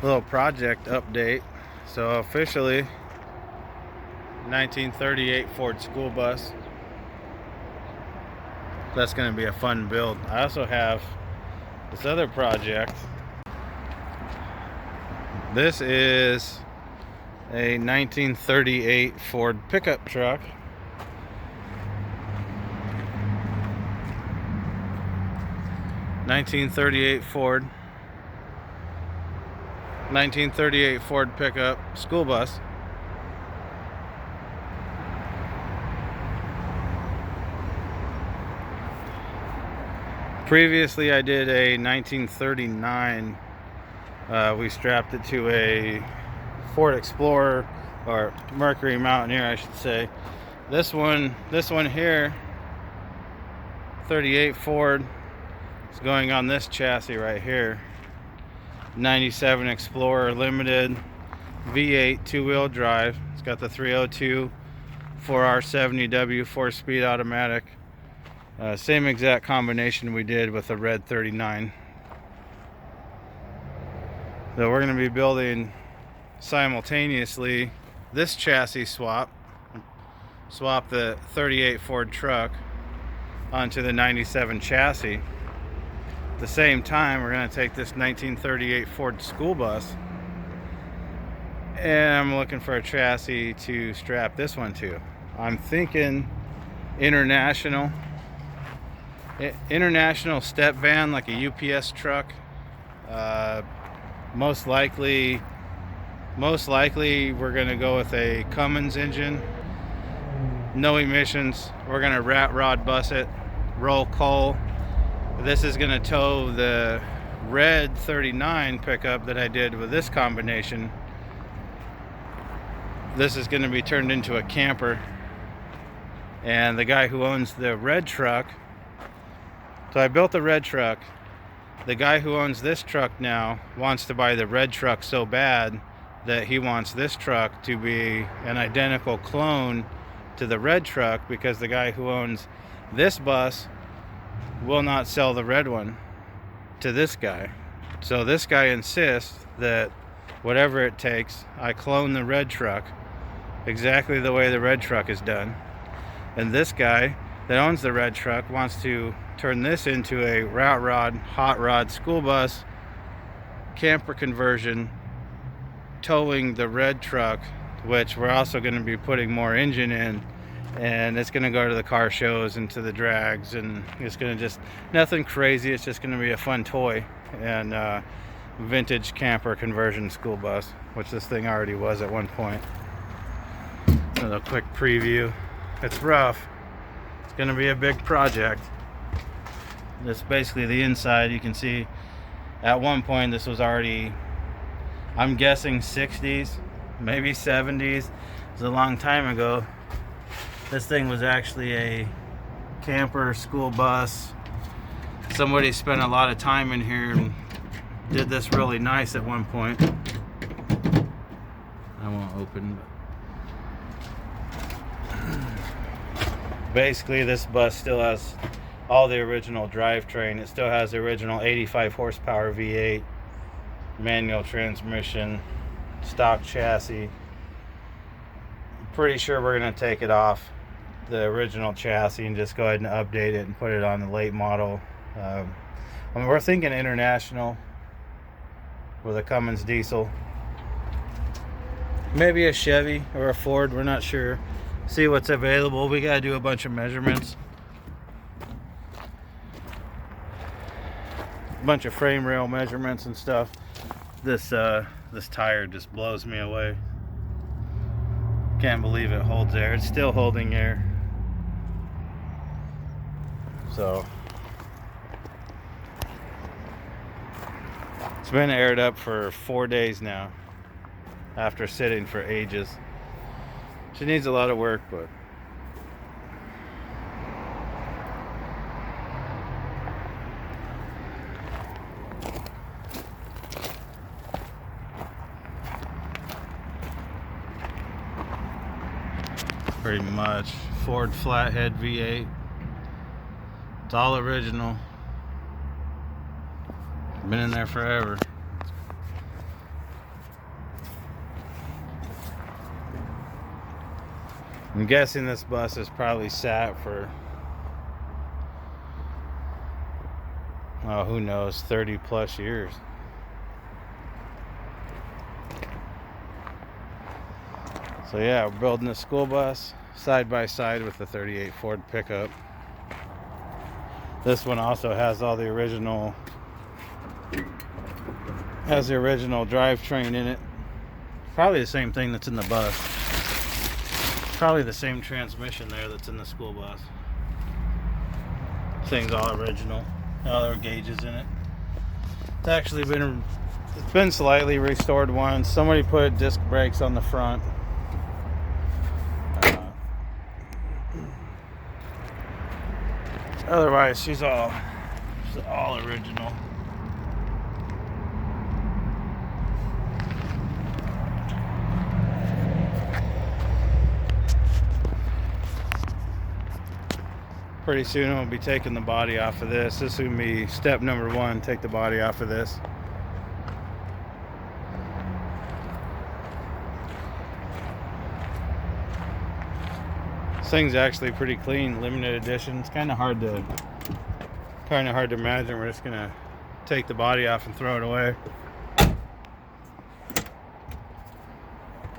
little project update. So officially 1938 Ford school bus. That's going to be a fun build. I also have this other project. This is a 1938 Ford pickup truck. Ford 1938 Ford pickup school bus. Previously I did a 1939. We strapped it to a Ford Explorer, or Mercury Mountaineer I should say. This one here, 38 Ford, is going on this chassis right here. 97 Explorer Limited V8 two-wheel drive. It's got the 302 4R70W 4-speed automatic. Same exact combination we did with the red 39. So we're going to be building simultaneously this chassis swap the 38 Ford truck onto the 97 chassis. At the same time, we're going to take this 1938 Ford school bus, and I'm looking for a chassis to strap this one to. I'm thinking international step van, like a UPS truck. Most likely we're going to go with a Cummins engine, no emissions. We're going to rat rod bus it, roll coal. This is going to tow the red 39 pickup that I did with this combination. This is going to be turned into a camper, and the guy who owns the red truck, so I built the red truck. The guy who owns this truck now wants to buy the red truck so bad that he wants this truck to be an identical clone to the red truck, because the guy who owns this bus will not sell the red one to this guy. So this guy insists that whatever it takes, I clone the red truck exactly the way the red truck is done. And this guy that owns the red truck wants to turn this into a rat rod, hot rod school bus camper conversion, towing the red truck, which we're also going to be putting more engine in, and it's going to go to the car shows and to the drags, and it's going to just, nothing crazy, it's just going to be a fun toy and vintage camper conversion school bus, which this thing already was at one point. So a quick preview. It's rough. It's going to be a big project. This is basically the inside. You can see at one point this was already, I'm guessing 60s, maybe 70s. It was a long time ago. This thing was actually a camper school bus. Somebody spent a lot of time in here and did this really nice at one point. I won't open, but basically this bus still has all the original drivetrain. It still has the original 85 horsepower V8, manual transmission, stock chassis. I'm pretty sure we're going to take it off the original chassis and just go ahead and update it and put it on the late model. I mean, we're thinking international with a Cummins diesel, maybe a Chevy or a Ford, we're not sure. See what's available. We got to do a bunch of measurements, a bunch of frame rail measurements and stuff. This tire just blows me away. Can't believe it holds air. It's still holding air. So it's been aired up for 4 days now after sitting for ages. She needs a lot of work, but pretty much Ford flathead V8. It's all original. Been in there forever. I'm guessing this bus is probably sat for, oh, who knows, 30 plus years. So yeah, we're building a school bus side by side with the 38 Ford pickup. This one also has all the original, drivetrain in it. Probably the same thing that's in the bus. Probably the same transmission there that's in the school bus. Thing's all original. All their gauges in it. It's actually been slightly restored once. Somebody put disc brakes on the front. Otherwise, she's all original. Pretty soon I'll be taking the body off of this. This is going to be step number 1, take the body off of this. This thing's actually pretty clean, limited edition. It's kind of hard to imagine we're just going to take the body off and throw it away.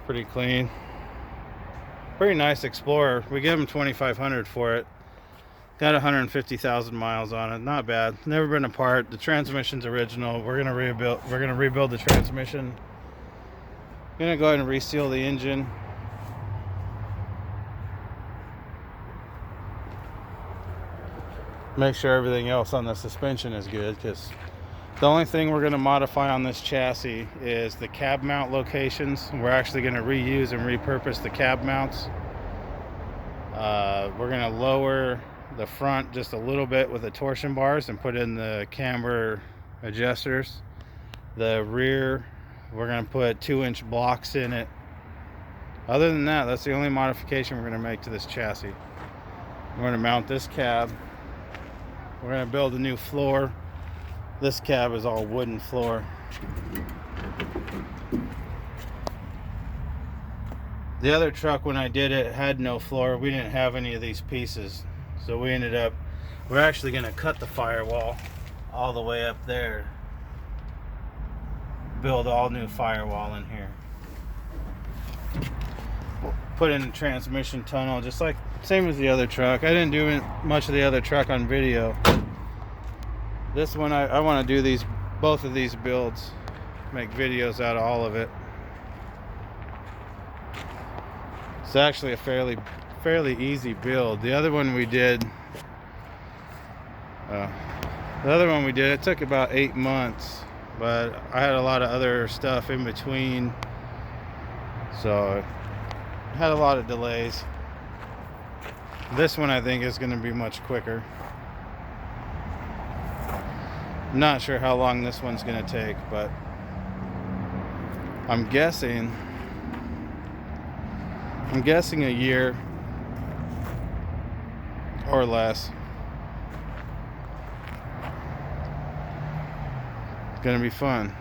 Pretty clean. Pretty nice Explorer. We give them $2,500 for it. Got 150,000 miles on it. Not bad. Never been apart. The transmission's original. We're gonna rebuild the transmission. Gonna go ahead and reseal the engine. Make sure everything else on the suspension is good, because the only thing we're gonna modify on this chassis is the cab mount locations. We're actually gonna reuse and repurpose the cab mounts. We're gonna lower the front just a little bit with the torsion bars and put in the camber adjusters. The rear, we're going to put 2-inch blocks in it. Other than that, that's the only modification we're going to make to this chassis. We're going to mount this cab. We're going to build a new floor. This cab is all wooden floor. The other truck, when I did it, had no floor. We didn't have any of these pieces. So we're actually going to cut the firewall all the way up there. Build all new firewall in here. Put in a transmission tunnel, just like same as the other truck. I didn't do much of the other truck on video. This one, I want to do both of these builds. Make videos out of all of it. It's actually a fairly easy build. The other one we did, it took about 8 months, but I had a lot of other stuff in between, so I had a lot of delays. This one I think is going to be much quicker. I'm not sure how long this one's going to take, but I'm guessing a year or less. It's gonna be fun.